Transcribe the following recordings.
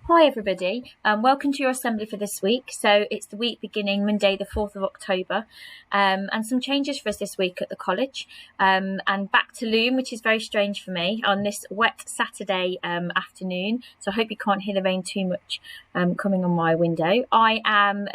Hi everybody, welcome to your assembly for this week. So it's the week beginning Monday the 4th of October, and some changes for us this week at the college, and back to Loom, which is very strange for me on this wet Saturday afternoon. So I hope you can't hear the rain too much coming on my window. I am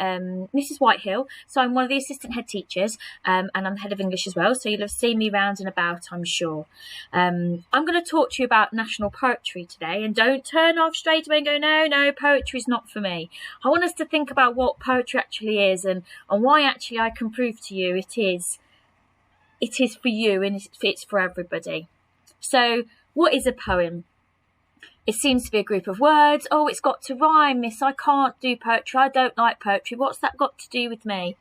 Mrs. Whitehill, so I'm one of the assistant head teachers, and I'm head of English as well, so you'll have seen me round and about, I'm sure. I'm going to talk to you about national poetry today, and don't turn off straight away and go, no, poetry's not for me. I want us to think about what poetry actually is and why actually I can prove to you it is for you and it's for everybody. So what is a poem? It seems to be a group of words. Oh, it's got to rhyme, miss. I can't do poetry. I don't like poetry. What's that got to do with me?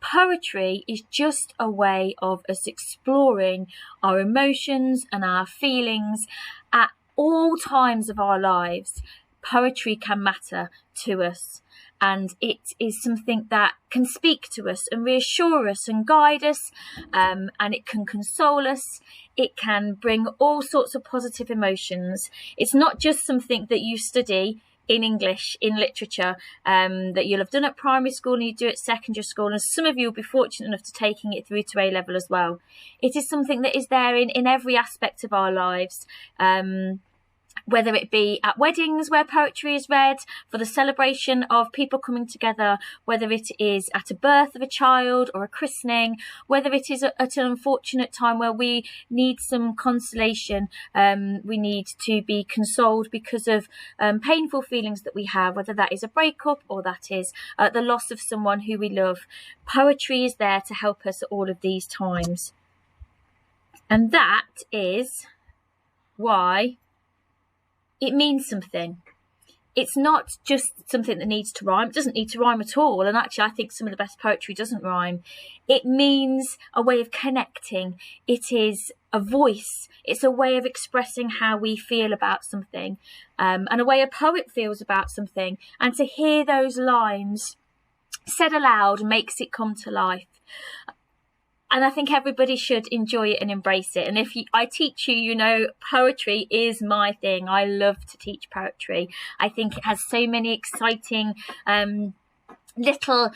Poetry is just a way of us exploring our emotions and our feelings at all times of our lives. Poetry can matter to us, and it is something that can speak to us and reassure us and guide us, and it can console us. It can bring all sorts of positive emotions. It's not just something that you study in English, in literature, that you'll have done at primary school and you do at secondary school, and some of you will be fortunate enough to taking it through to A level as well. It is something that is there in every aspect of our lives. Whether it be at weddings where poetry is read for the celebration of people coming together, whether it is at a birth of a child or a christening, whether it is at an unfortunate time where we need some consolation, we need to be consoled because of painful feelings that we have, whether that is a breakup or that is the loss of someone who we love. Poetry is there to help us at all of these times. And that is why it means something. It's not just something that needs to rhyme. It doesn't need to rhyme at all. And actually, I think some of the best poetry doesn't rhyme. It means a way of connecting. It is a voice. It's a way of expressing how we feel about something, and a way a poet feels about something. And to hear those lines said aloud makes it come to life. And I think everybody should enjoy it and embrace it. And if I teach you, you know, poetry is my thing. I love to teach poetry. I think it has so many exciting little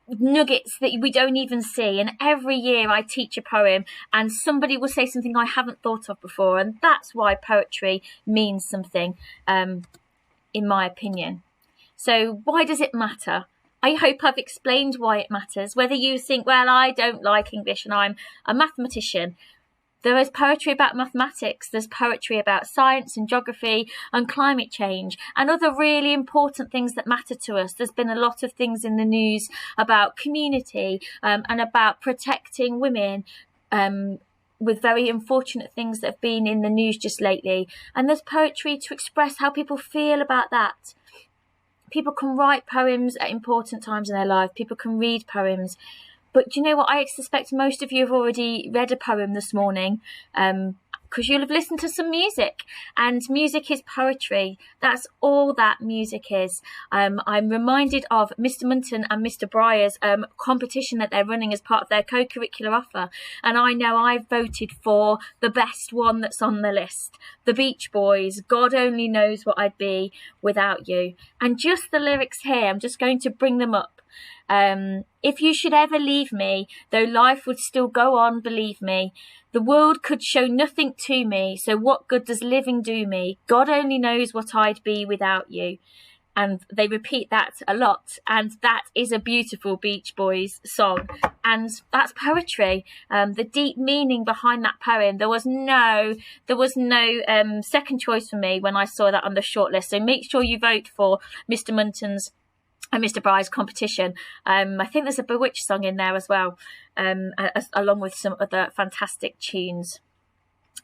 nuggets that we don't even see. And every year I teach a poem and somebody will say something I haven't thought of before. And that's why poetry means something, in my opinion. So why does it matter? I hope I've explained why it matters. Whether you think, well, I don't like English and I'm a mathematician. There is poetry about mathematics. There's poetry about science and geography and climate change and other really important things that matter to us. There's been a lot of things in the news about community and about protecting women, with very unfortunate things that have been in the news just lately. And there's poetry to express how people feel about that. People can write poems at important times in their life. People can read poems. But do you know what? I suspect most of you have already read a poem this morning, because you'll have listened to some music. And music is poetry. That's all that music is. I'm reminded of Mr. Munton and Mr. Breyer's competition that they're running as part of their co-curricular offer. And I know I've voted for the best one that's on the list. The Beach Boys, God Only Knows What I'd Be Without You. And just the lyrics here, I'm just going to bring them up. If you should ever leave me, though life would still go on, believe me, the world could show nothing to me, so what good does living do me? God only knows what I'd be without you. And they repeat that a lot, and that is a beautiful Beach Boys song, and that's poetry. The deep meaning behind that poem. There was no second choice for me when I saw that on the shortlist. So make sure you vote for Mr. Munton's and Mr. Breyer's competition. I think there's a Bewitched song in there as well, along with some other fantastic tunes.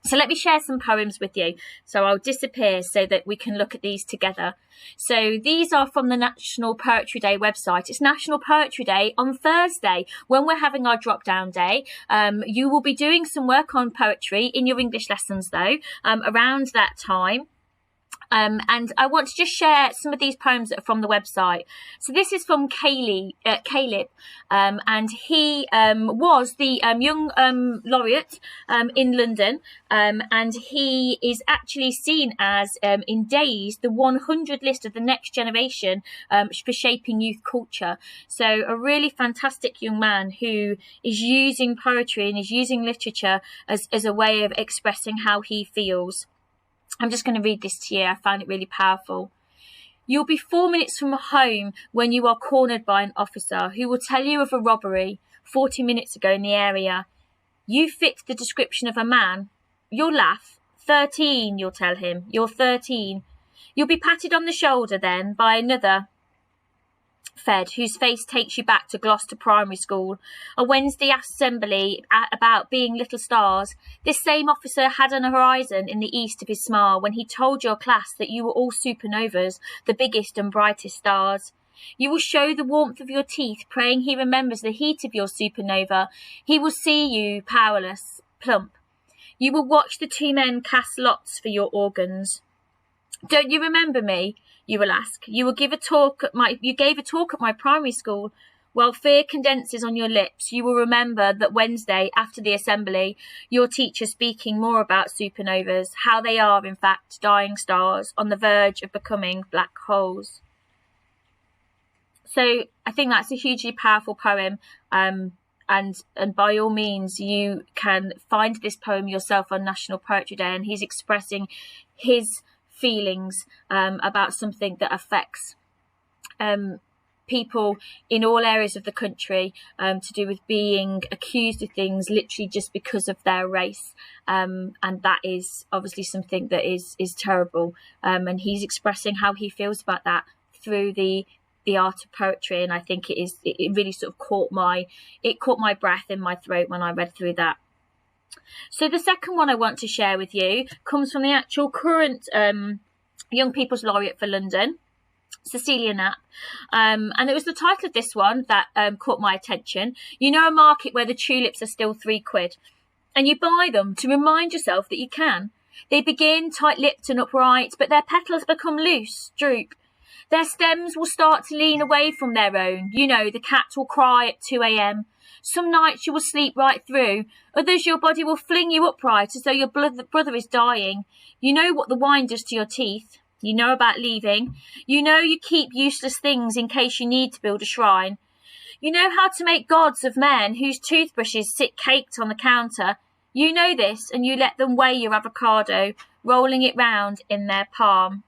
So let me share some poems with you. So I'll disappear so that we can look at these together. So these are from the National Poetry Day website. It's National Poetry Day on Thursday, when we're having our drop-down day. You will be doing some work on poetry in your English lessons, though, around that time. And I want to just share some of these poems that are from the website. So this is from Caleb, and he was the young laureate in London, and he is actually seen as, in Days, the 100 list of the next generation for shaping youth culture. So a really fantastic young man who is using poetry and is using literature as a way of expressing how he feels. I'm just going to read this to you. I found it really powerful. You'll be 4 minutes from home when you are cornered by an officer who will tell you of a robbery 40 minutes ago in the area. You fit the description of a man. You'll laugh. 13, you'll tell him. You're 13. You'll be patted on the shoulder then by another Fed whose face takes you back to Gloucester Primary School. A Wednesday assembly about being little stars. This same officer had an horizon in the east of his smile when he told your class that you were all supernovas, the biggest and brightest stars. You will show the warmth of your teeth, praying he remembers the heat of your supernova. He will see you powerless, plump. You will watch the two men cast lots for your organs. Don't you remember me? You will ask. You gave a talk at my primary school. While fear condenses on your lips, you will remember that Wednesday after the assembly, your teacher speaking more about supernovas, how they are in fact dying stars on the verge of becoming black holes. So I think that's a hugely powerful poem. And by all means, you can find this poem yourself on National Poetry Day, and he's expressing his feelings about something that affects people in all areas of the country, to do with being accused of things literally just because of their race, and that is obviously something that is terrible, and he's expressing how he feels about that through the art of poetry. And I think it really sort of caught my breath in my throat when I read through that. So the second one I want to share with you comes from the actual current Young People's Laureate for London, Cecilia Knapp, and it was the title of this one that caught my attention. You know, a market where the tulips are still £3, and you buy them to remind yourself that you can. They begin tight-lipped and upright, but their petals become loose, droop. Their stems will start to lean away from their own. You know, the cat will cry at 2 a.m. Some nights you will sleep right through. Others your body will fling you upright as though your brother is dying. You know what the wine does to your teeth. You know about leaving. You know you keep useless things in case you need to build a shrine. You know how to make gods of men whose toothbrushes sit caked on the counter. You know this, and you let them weigh your avocado, rolling it round in their palm.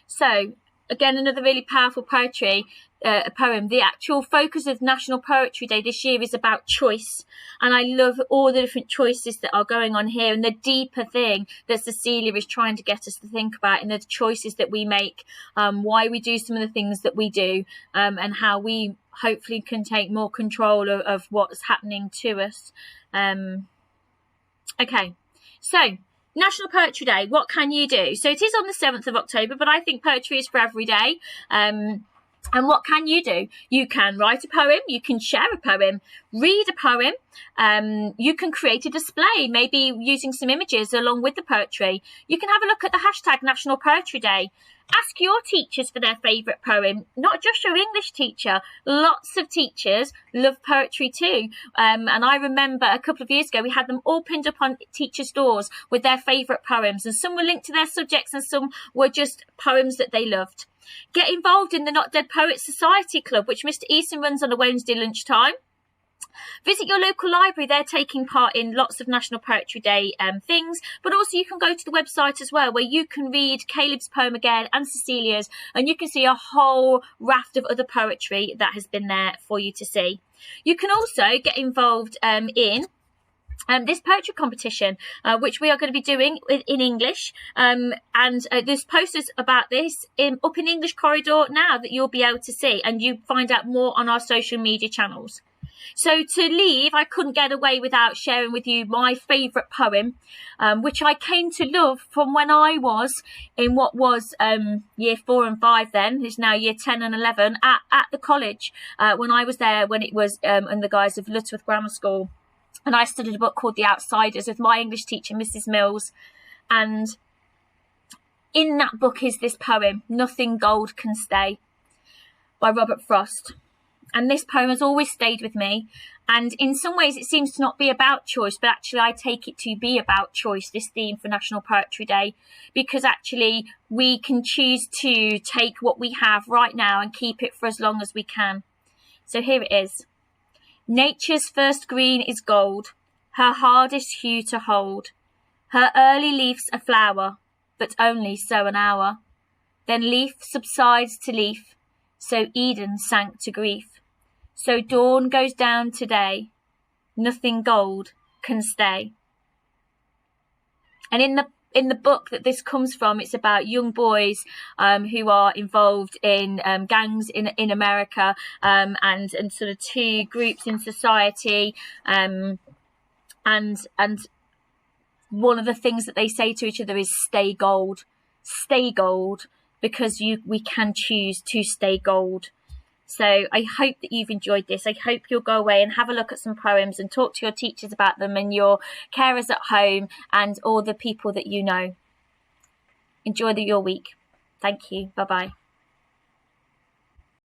So, again, another really powerful poem. The actual focus of National Poetry Day this year is about choice, and I love all the different choices that are going on here, and the deeper thing that Cecilia is trying to get us to think about in the choices that we make, why we do some of the things that we do, and how we hopefully can take more control of what's happening to us. Okay, so National Poetry Day, what can you do? So it is on the 7th of October, but I think poetry is for every day. And what can you do? You can write a poem, you can share a poem, read a poem, you can create a display, maybe using some images along with the poetry. You can have a look at the hashtag National Poetry Day. Ask your teachers for their favourite poem, not just your English teacher. Lots of teachers love poetry too. And I remember a couple of years ago, we had them all pinned up on teachers' doors with their favourite poems. And some were linked to their subjects and some were just poems that they loved. Get involved in the Not Dead Poets Society Club, which Mr. Eason runs on a Wednesday lunchtime. Visit your local library. They're taking part in lots of National Poetry Day things, but also you can go to the website as well, where you can read Caleb's poem again and Cecilia's, and you can see a whole raft of other poetry that has been there for you to see. You can also get involved in this poetry competition, which we are going to be doing in English, and there's posters about this up in English Corridor now that you'll be able to see, and you find out more on our social media channels. So to leave, I couldn't get away without sharing with you my favourite poem, which I came to love from when I was in what was year 4 and 5 then, is now year 10 and 11, at the college, when I was there, when it was under the guise of Lutterworth Grammar School. And I studied a book called The Outsiders with my English teacher, Mrs. Mills. And in that book is this poem, Nothing Gold Can Stay, by Robert Frost. And this poem has always stayed with me. And in some ways, it seems to not be about choice, but actually I take it to be about choice, this theme for National Poetry Day, because actually we can choose to take what we have right now and keep it for as long as we can. So here it is. Nature's first green is gold, her hardest hue to hold. Her early leaf's a flower, but only so an hour. Then leaf subsides to leaf, so Eden sank to grief. So dawn goes down today, nothing gold can stay. And in the book that this comes from, it's about young boys who are involved in gangs in America, and sort of two groups in society, and one of the things that they say to each other is stay gold, because we can choose to stay gold. So I hope that you've enjoyed this. I hope you'll go away and have a look at some poems and talk to your teachers about them and your carers at home and all the people that you know. Enjoy your week. Thank you. Bye-bye.